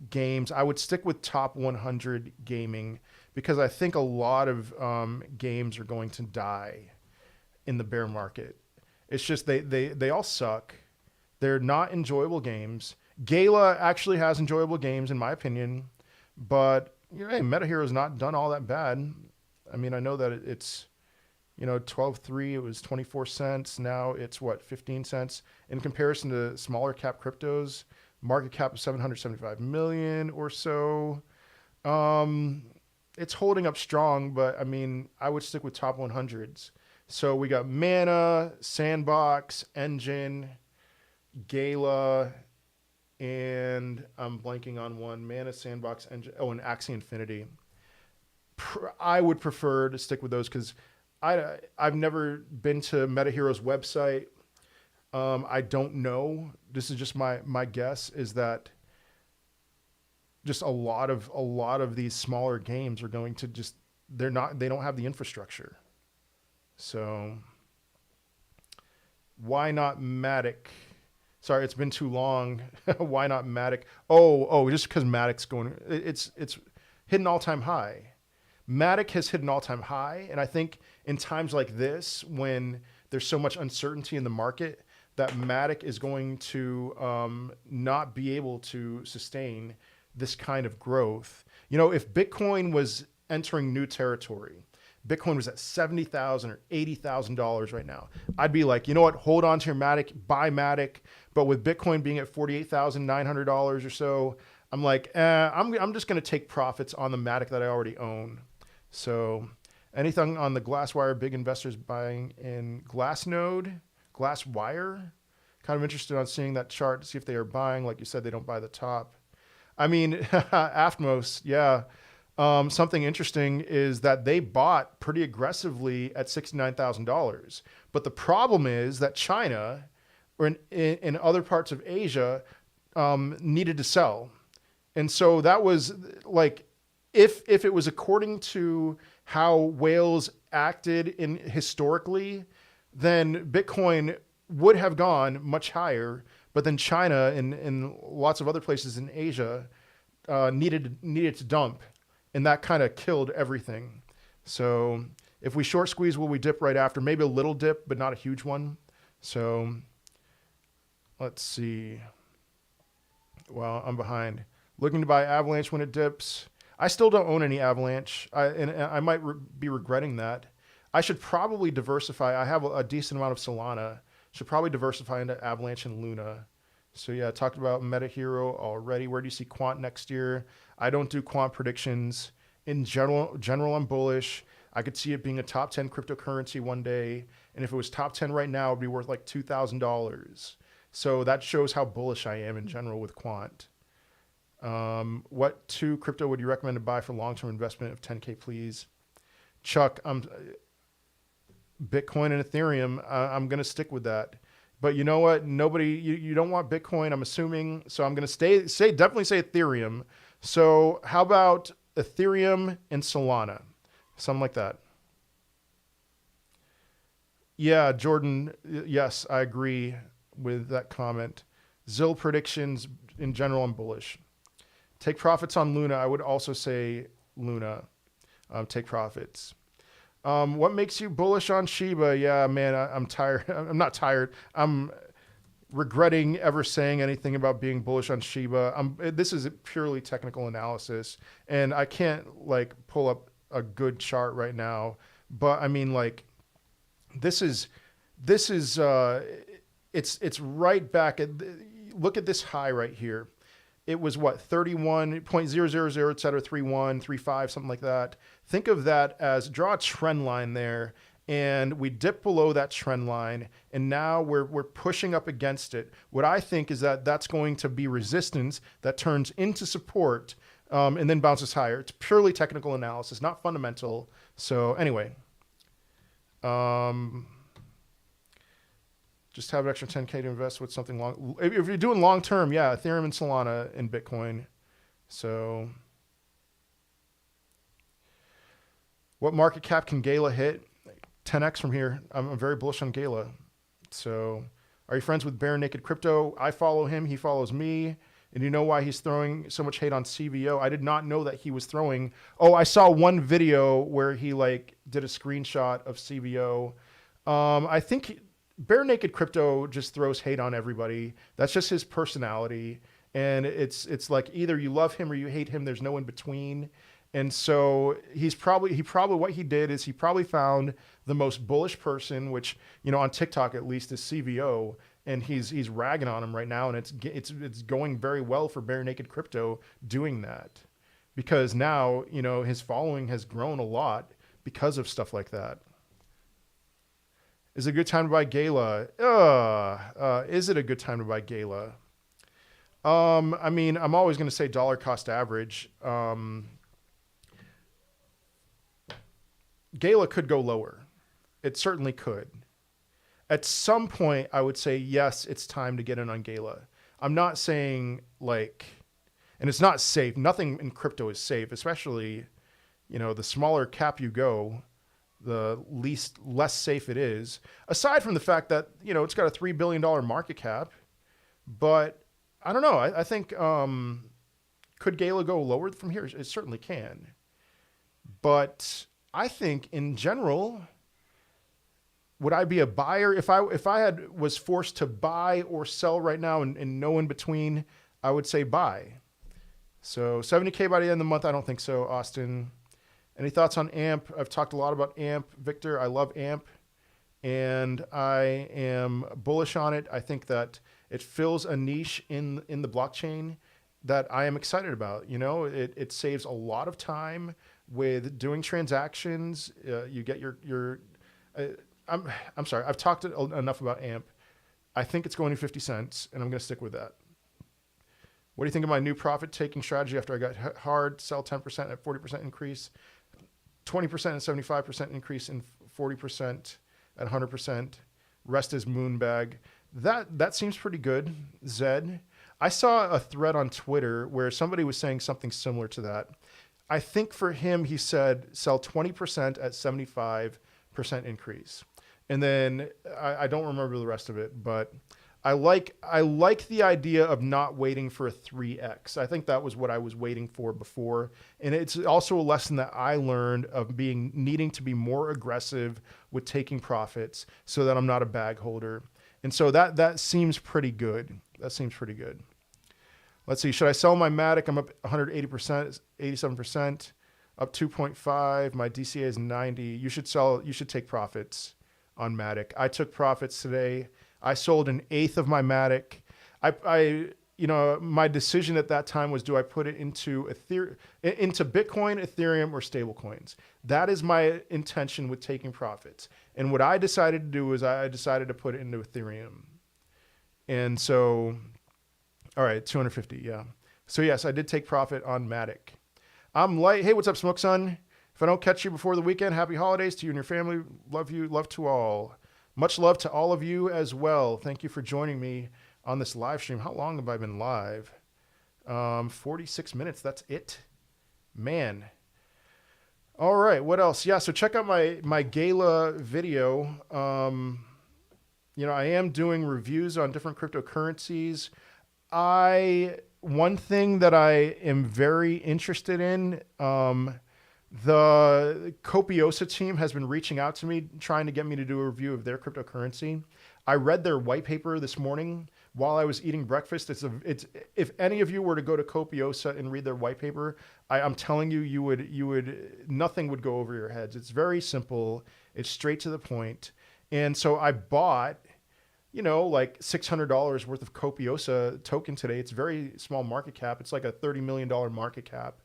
games. I would stick with top 100 gaming because I think a lot of games are going to die in the bear market. It's just they all suck. They're not enjoyable games. Gala actually has enjoyable games in my opinion, but hey, MetaHero's not done all that bad. I mean, I know that it's 12.3, it was 24 cents. Now it's 15 cents. In comparison to smaller cap cryptos, market cap of 775 million or so. It's holding up strong, but I mean, I would stick with top 100s. So we got Mana, Sandbox, Engine, Gala, and I'm blanking on one. Mana, Sandbox, Engine, and Axie Infinity. I would prefer to stick with those because I've never been to MetaHero's website. I don't know. This is just my guess is that just a lot of these smaller games are going to they don't have the infrastructure. So why not Matic? Sorry, it's been too long. Why not Matic? Oh, just because Matic's it's hit an all-time high. Matic has hit an all-time high, and I think in times like this, when there's so much uncertainty in the market, that Matic is going to not be able to sustain this kind of growth. If Bitcoin was entering new territory, Bitcoin was at $70,000 or $80,000 right now, I'd be like, you know what? Hold on to your Matic, buy Matic. But with Bitcoin being at $48,900 or so, I'm like, I'm just going to take profits on the Matic that I already own. So anything on the Glasswire, big investors buying in Glassnode, Glasswire. Kind of interested on seeing that chart to see if they are buying. Like you said, they don't buy the top. I mean, Aftmos, yeah. Something interesting is that they bought pretty aggressively at $69,000. But the problem is that China or in other parts of Asia needed to sell. And so that was like, if it was according to how whales acted in historically, then Bitcoin would have gone much higher. But then China and lots of other places in Asia needed to dump, and that kind of killed everything. So if we short squeeze, will we dip right after? Maybe a little dip, but not a huge one. So let's see. Well, I'm behind. Looking to buy Avalanche when it dips. I still don't own any Avalanche, and I might be regretting that. I should probably diversify. I have a decent amount of Solana. Should probably diversify into Avalanche and Luna. So yeah, I talked about MetaHero already. Where do you see quant next year? I don't do quant predictions. In general, I'm bullish. I could see it being a top 10 cryptocurrency one day. And if it was top 10 right now, it'd be worth like $2,000. So that shows how bullish I am in general with quant. What two crypto would you recommend to buy for long-term investment of 10K, please? Chuck, Bitcoin and Ethereum. I'm going to stick with that. But you know what? You don't want Bitcoin, I'm assuming. So I'm going to definitely say Ethereum. So how about Ethereum and Solana? Something like that. Yeah, Jordan. Yes, I agree with that comment. ZIL predictions in general, I'm bullish. Take profits on Luna. I would also say Luna. Take profits. What makes you bullish on Shiba? Yeah, man, I'm tired. I'm not tired. I'm regretting ever saying anything about being bullish on Shiba. This is a purely technical analysis, and I can't like pull up a good chart right now. But I mean, like, this is it's right back at. Look at this high right here. It was what, 31.000, et cetera, 31, 35, something like that. Think of that as, draw a trend line there, and we dip below that trend line, and now we're pushing up against it. What I think is that that's going to be resistance that turns into support, and then bounces higher. It's purely technical analysis, not fundamental. So anyway, just have an extra 10K to invest with something long. If you're doing long term, yeah, Ethereum and Solana and Bitcoin. So, what market cap can Gala hit? 10x from here. I'm very bullish on Gala. So, are you friends with Bare Naked Crypto? I follow him. He follows me. And you know why he's throwing so much hate on CVO? I did not know that he was throwing. Oh, I saw one video where he like did a screenshot of CVO. I think Bare Naked Crypto just throws hate on everybody. That's just his personality. And it's like either you love him or you hate him. There's no in between. And so what he did is he probably found the most bullish person, which, you know, on TikTok at least, is CVO. And he's ragging on him right now. And it's going very well for Bare Naked Crypto doing that. Because now, you know, his following has grown a lot because of stuff like that. Is it a good time to buy Gala? Is it a good time to buy Gala? I mean, I'm always going to say dollar cost average. Gala could go lower. It certainly could. At some point, I would say, yes, it's time to get in on Gala. I'm not saying like, and it's not safe. Nothing in crypto is safe, especially, you know, the smaller cap you go, the less safe it is, aside from the fact that, you know, it's got a $3 billion market cap. But I don't know. I think, could Gala go lower from here? It certainly can. But I think in general, would I be a buyer? If I was forced to buy or sell right now and no in between, I would say buy. So 70K by the end of the month, I don't think so, Austin. Any thoughts on AMP? I've talked a lot about AMP, Victor. I love AMP, and I am bullish on it. I think that it fills a niche in the blockchain that I am excited about. You know, it saves a lot of time with doing transactions. You get your I'm sorry. I've talked enough about AMP. I think it's going to 50 cents, and I'm going to stick with that. What do you think of my new profit taking strategy after I got hard? Sell 10% at 40% increase, 20% and 75% increase, and 40% at 100%. Rest is moon bag. That seems pretty good, Zed. I saw a thread on Twitter where somebody was saying something similar to that. I think for him, he said sell 20% at 75% increase. And then I don't remember the rest of it, but I like the idea of not waiting for a 3x. I think that was what I was waiting for before. And it's also a lesson that I learned of needing to be more aggressive with taking profits so that I'm not a bag holder. And so that seems pretty good. That seems pretty good. Let's see. Should I sell my Matic? I'm up 180%, 87%, up 2.5. My DCA is 90. You should sell. You should take profits on Matic. I took profits today. I sold an eighth of my Matic. My decision at that time was, do I put it into Bitcoin, Ethereum, or stable coins? That is my intention with taking profits. And what I decided to do is I decided to put it into Ethereum. And so, all right, 250, yeah. So yes, I did take profit on Matic. I'm light. Hey, what's up, Smoke Sun? If I don't catch you before the weekend, happy holidays to you and your family. Love you. Love to all. Much love to all of you as well. Thank you for joining me on this live stream. How long have I been live? 46 minutes. That's it. Man. All right. What else? Yeah. So check out my gala video. I am doing reviews on different cryptocurrencies. One thing that I am very interested in, the Copiosa team has been reaching out to me, trying to get me to do a review of their cryptocurrency. I read their white paper this morning while I was eating breakfast. It's if any of you were to go to Copiosa and read their white paper, I'm telling you, you would nothing would go over your heads. It's very simple. It's straight to the point. And so I bought, like $600 worth of Copiosa token today. It's very small market cap. It's like a $30 million market cap.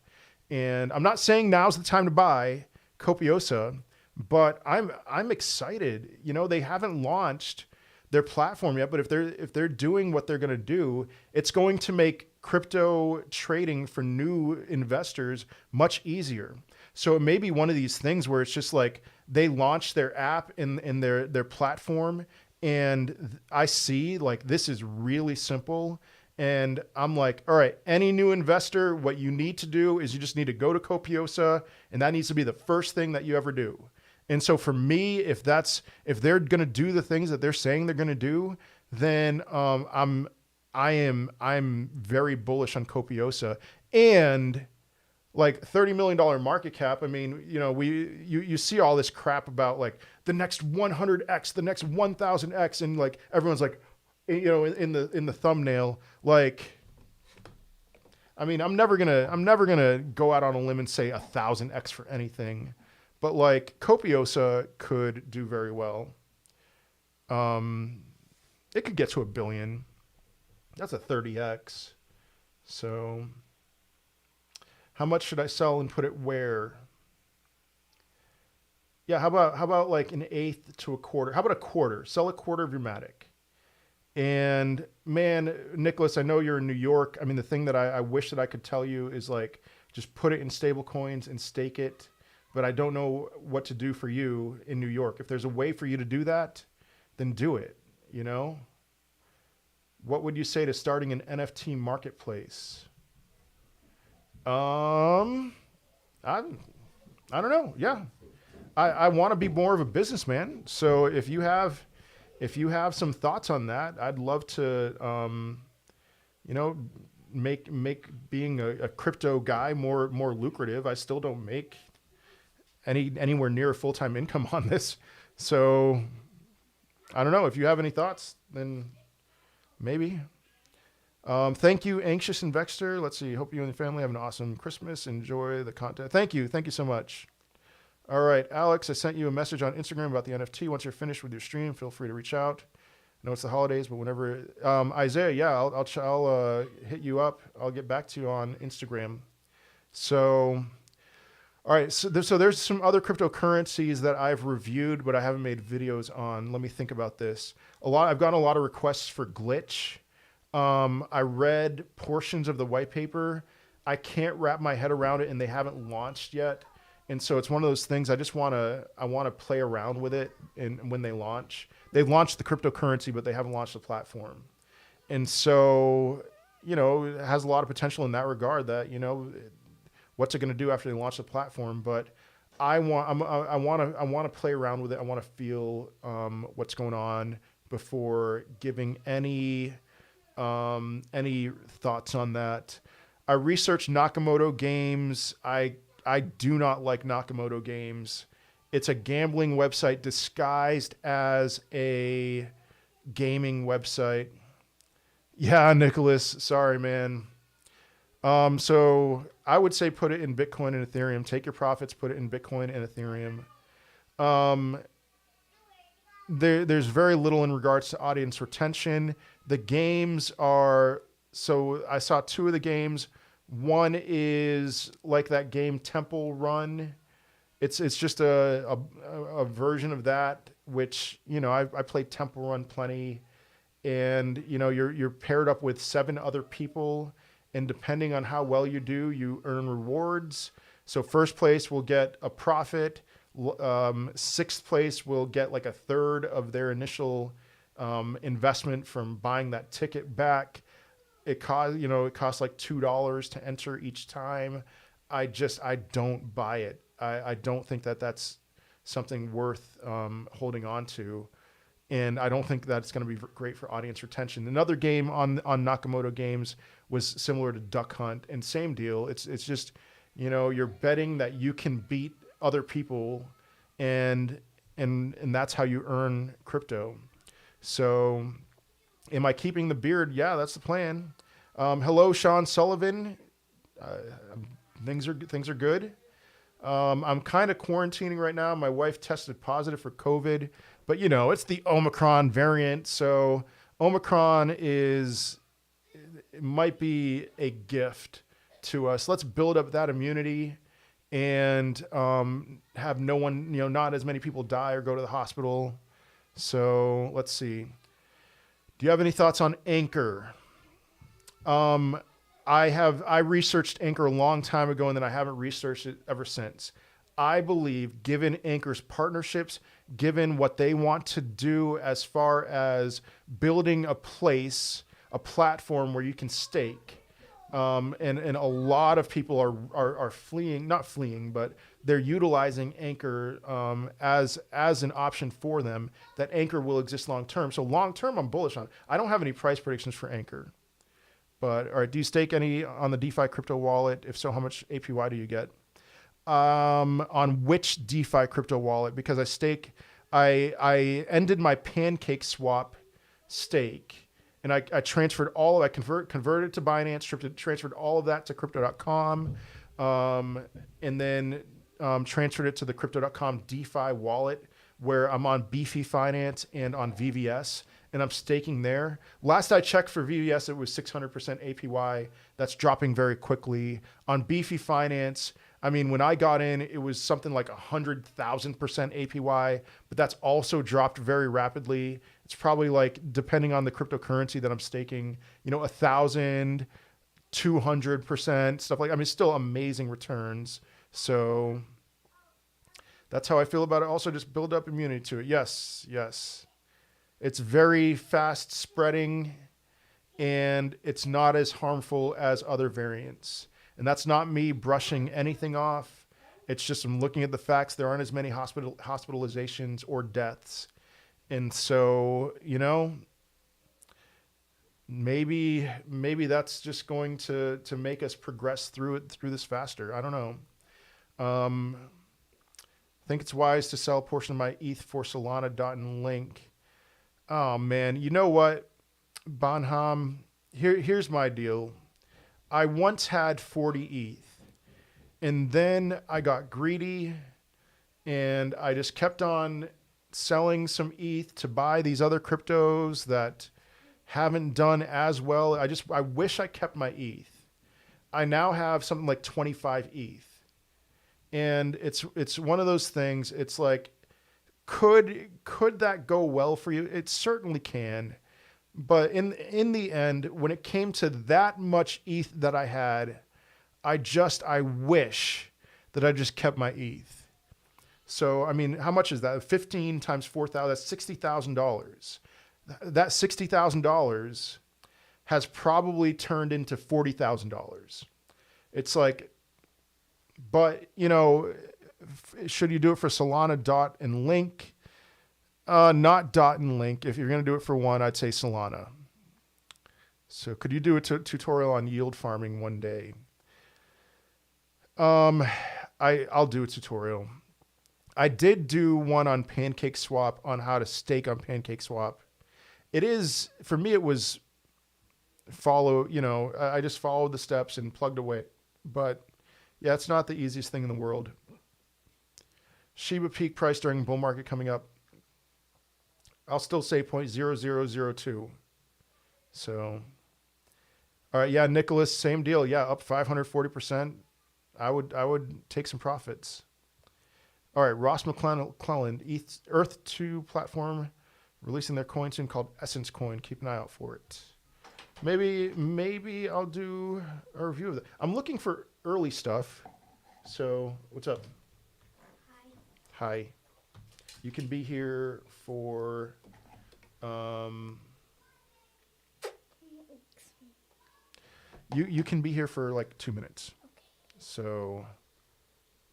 And I'm not saying now's the time to buy Copiosa, but I'm excited. They haven't launched their platform yet, but if they're doing what they're going to do, it's going to make crypto trading for new investors much easier. So it may be one of these things where it's just like they launch their app in their platform, and I see like this is really simple. And I'm like, all right, any new investor, what you need to do is you just need to go to Copiosa, and that needs to be the first thing that you ever do. And so for me, if they're going to do the things that they're saying they're going to do, then I'm very bullish on Copiosa. And like $30 million market cap. I mean, you see all this crap about like the next 100x, the next 1000x, and like everyone's like, in the thumbnail, like, I mean, I'm never gonna go out on a limb and say 1000x for anything, but like Copiosa could do very well. It could get to 1 billion. That's a 30x. So how much should I sell and put it where? Yeah, how about like an eighth to a quarter? How about a quarter? Sell a quarter of your Matic. And man, Nicholas, I know you're in New York. I mean, the thing that I wish that I could tell you is like, just put it in stable coins and stake it. But I don't know what to do for you in New York. If there's a way for you to do that, then do it. What would you say to starting an NFT marketplace? I don't know. Yeah. I want to be more of a businessman. So if you have some thoughts on that, I'd love to, make being a crypto guy more lucrative. I still don't make anywhere near a full-time income on this. So I don't know. If you have any thoughts, then maybe. Thank you, Anxious Investor. Let's see. Hope you and the family have an awesome Christmas. Enjoy the content. Thank you. Thank you so much. All right, Alex, I sent you a message on Instagram about the NFT. Once you're finished with your stream, feel free to reach out. I know it's the holidays, but whenever, Isaiah, yeah, I'll hit you up. I'll get back to you on Instagram. So, All right, so there's some other cryptocurrencies that I've reviewed, but I haven't made videos on. Let me think about this. I've gotten a lot of requests for Glitch. I read portions of the white paper. I can't wrap my head around it, and they haven't launched yet. And so it's one of those things I want to play around with it. And when they've launched the cryptocurrency, but they haven't launched the platform. And so, it has a lot of potential in that regard. That what's it going to do after they launch the platform? But I want to play around with it. I want to feel what's going on before giving any thoughts on that. I researched Nakamoto Games. I do not like Nakamoto Games. It's a gambling website disguised as a gaming website. Yeah, Nicholas. Sorry, man. So I would say put it in Bitcoin and Ethereum. Take your profits, put it in Bitcoin and Ethereum. There's very little in regards to audience retention. The games are, so I saw two of the games. One is like that game Temple Run. It's just a version of that, which, I played Temple Run plenty. And, you're paired up with 7 other people. And depending on how well you do, you earn rewards. So first place will get a profit. Sixth place will get like a third of their initial investment from buying that ticket back. It costs like $2 to enter each time. I don't buy it. I don't think that that's something worth holding on to. And I don't think that's going to be great for audience retention. Another game on Nakamoto Games was similar to Duck Hunt, and same deal. It's just, you're betting that you can beat other people, and that's how you earn crypto. So, am I keeping the beard? Yeah, that's the plan. Hello, Sean Sullivan. Things are good. I'm kind of quarantining right now. My wife tested positive for COVID, but it's the Omicron variant. So Omicron it might be a gift to us. Let's build up that immunity and have no one, not as many people die or go to the hospital. So let's see. Do you have any thoughts on Anchor? I researched Anchor a long time ago, and then I haven't researched it ever since. I believe, given Anchor's partnerships, given what they want to do as far as building a platform where you can stake, and a lot of people are fleeing, not fleeing, but they're utilizing Anchor as an option for them, that Anchor will exist long term. So long term, I'm bullish on it. I don't have any price predictions for Anchor. But all right, do you stake any on the DeFi crypto wallet? If so, how much APY do you get? On which DeFi crypto wallet? Because I ended my Pancake Swap stake, and I transferred I converted to Binance, transferred all of that to crypto.com, and then transferred it to the crypto.com DeFi wallet, where I'm on Beefy Finance and on VVS. And I'm staking there. Last I checked for VVS, it was 600% APY. That's dropping very quickly. On Beefy Finance, when I got in, it was something like 100,000% APY, but that's also dropped very rapidly. It's probably like, depending on the cryptocurrency that I'm staking, 1,000, 200%, stuff like, still amazing returns. So that's how I feel about it. Also, just build up immunity to it. Yes. It's very fast spreading, and it's not as harmful as other variants. And that's not me brushing anything off. It's just I'm looking at the facts. There aren't as many hospitalizations or deaths. And so, maybe that's just going to make us progress through this faster. I don't know. I think it's wise to sell a portion of my ETH for Solana and Link. Oh man, you know what, Bonham? Here's my deal. I once had 40 ETH, and then I got greedy, and I just kept on selling some ETH to buy these other cryptos that haven't done as well. I wish I kept my ETH. I now have something like 25 ETH, And it's one of those things. It's like, could that go well for you? It certainly can. But in the end, when it came to that much ETH that I had, I wish that I just kept my ETH. So, I mean, how much is that? 15 times 4,000, that's $60,000. That $60,000 has probably turned into $40,000. It's like, but, you know, should you do it for Solana, Dot, and Link? Not Dot and Link. If you're going to do it for one, I'd say Solana. So could you do a tutorial on yield farming one day? I'll do a tutorial. I did do one on PancakeSwap on how to stake on PancakeSwap. It is, for me, it was I just followed the steps and plugged away. But yeah, it's not the easiest thing in the world. Shiba peak price during bull market coming up. I'll still say 0.0002. So, all right. Yeah. Nicholas, same deal. Yeah. Up 540%. I would take some profits. All right. Ross McClellan, Earth 2 platform releasing their coin soon called Essence Coin. Keep an eye out for it. Maybe I'll do a review of that. I'm looking for early stuff. So what's up? Hi. You can be here for you can be here for like 2 minutes. Okay. So,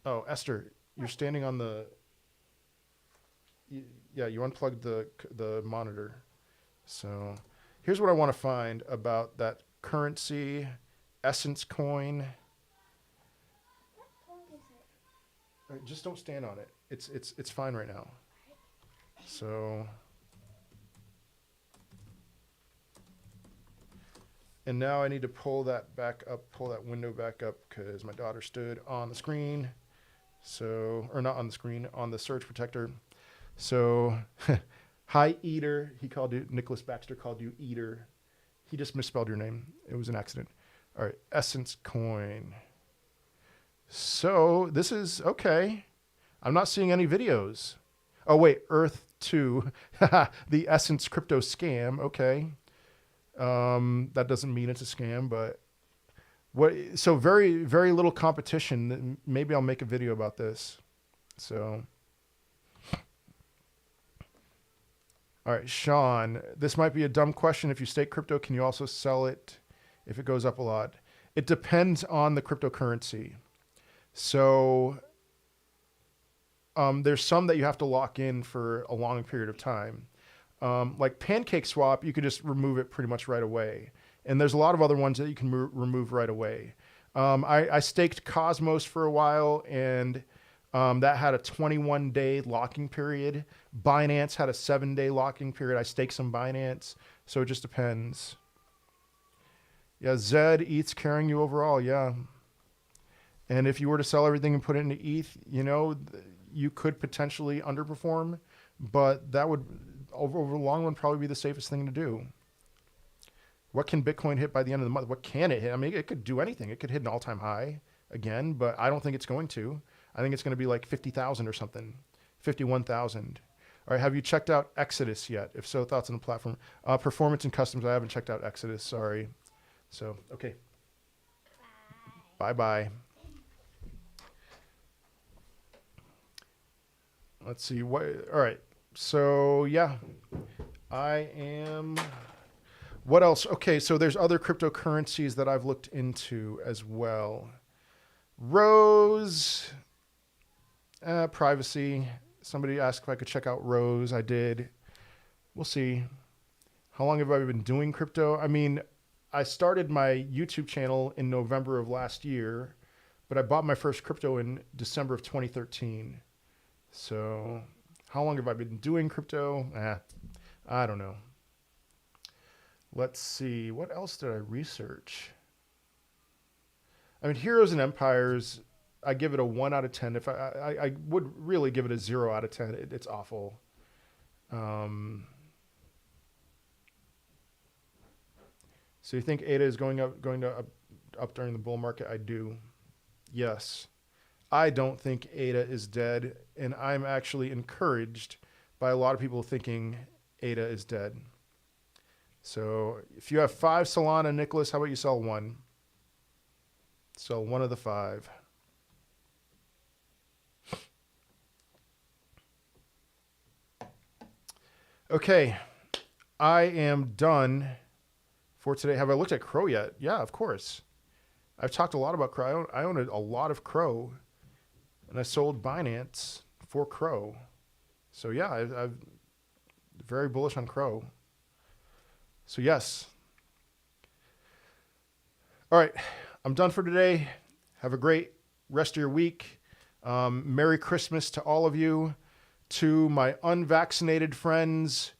oh, Esther, you're standing on the. You unplugged the monitor. So, here's what I want to find about that currency, Essence Coin. What plug is it? All right, just don't stand on it. It's fine right now. So, and now I need to pull that window back up because my daughter stood on the screen. So, or not on the screen, on the surge protector. So, hi, Eater. Nicholas Baxter called you Eater. He just misspelled your name. It was an accident. All right, Essence Coin. So, this is, okay. I'm not seeing any videos. Oh, wait, Earth 2. The Essence crypto scam. Okay. That doesn't mean it's a scam, but so very, very little competition. Maybe I'll make a video about this. So, all right, Sean, this might be a dumb question. If you stake crypto, can you also sell it if it goes up a lot? It depends on the cryptocurrency. So, there's some that you have to lock in for a long period of time. Like PancakeSwap, you could just remove it pretty much right away. And there's a lot of other ones that you can remove right away. I staked Cosmos for a while, and that had a 21-day locking period. Binance had a 7-day locking period. I staked some Binance, so it just depends. Yeah, Zed, ETH's carrying you overall, yeah. And if you were to sell everything and put it into ETH, you could potentially underperform, but that would, over the long run, probably be the safest thing to do. What can Bitcoin hit by the end of the month? What can it hit? I mean, it could do anything. It could hit an all-time high again, but I don't think it's going to. I think it's going to be like 50,000 or something, 51,000. All right, have you checked out Exodus yet? If so, thoughts on the platform. Performance and customs, I haven't checked out Exodus, sorry. So, okay. Bye-bye. Let's see. All right. So, yeah. What else? Okay, so there's other cryptocurrencies that I've looked into as well. Rose, privacy. Somebody asked if I could check out Rose. I did. We'll see. How long have I been doing crypto? I mean, I started my YouTube channel in November of last year, but I bought my first crypto in December of 2013. So how long have I been doing crypto? I don't know. Let's see. What else did I research? I mean, Heroes and Empires, I give it a 1 out of 10. If I would really give it a 0 out of 10. It's awful. So you think ADA is going up during the bull market? I do. Yes. I don't think ADA is dead, and I'm actually encouraged by a lot of people thinking ADA is dead. So if you have 5 Solana, Nicholas, how about you sell 1? Sell 1 of the 5. Okay, I am done for today. Have I looked at Crow yet? Yeah, of course. I've talked a lot about Crow. I own a lot of Crow, and I sold Binance for Crow. So yeah, I'm very bullish on Crow. So yes. All right, I'm done for today. Have a great rest of your week. Merry Christmas to all of you. To my unvaccinated friends,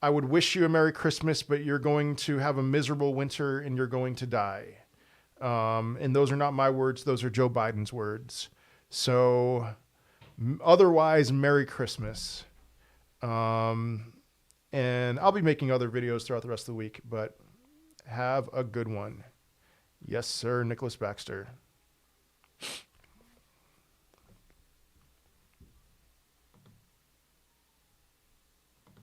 I would wish you a Merry Christmas, but you're going to have a miserable winter and you're going to die. And those are not my words. Those are Joe Biden's words. So otherwise, Merry Christmas. And I'll be making other videos throughout the rest of the week, but have a good one. Yes, sir, Nicholas Baxter.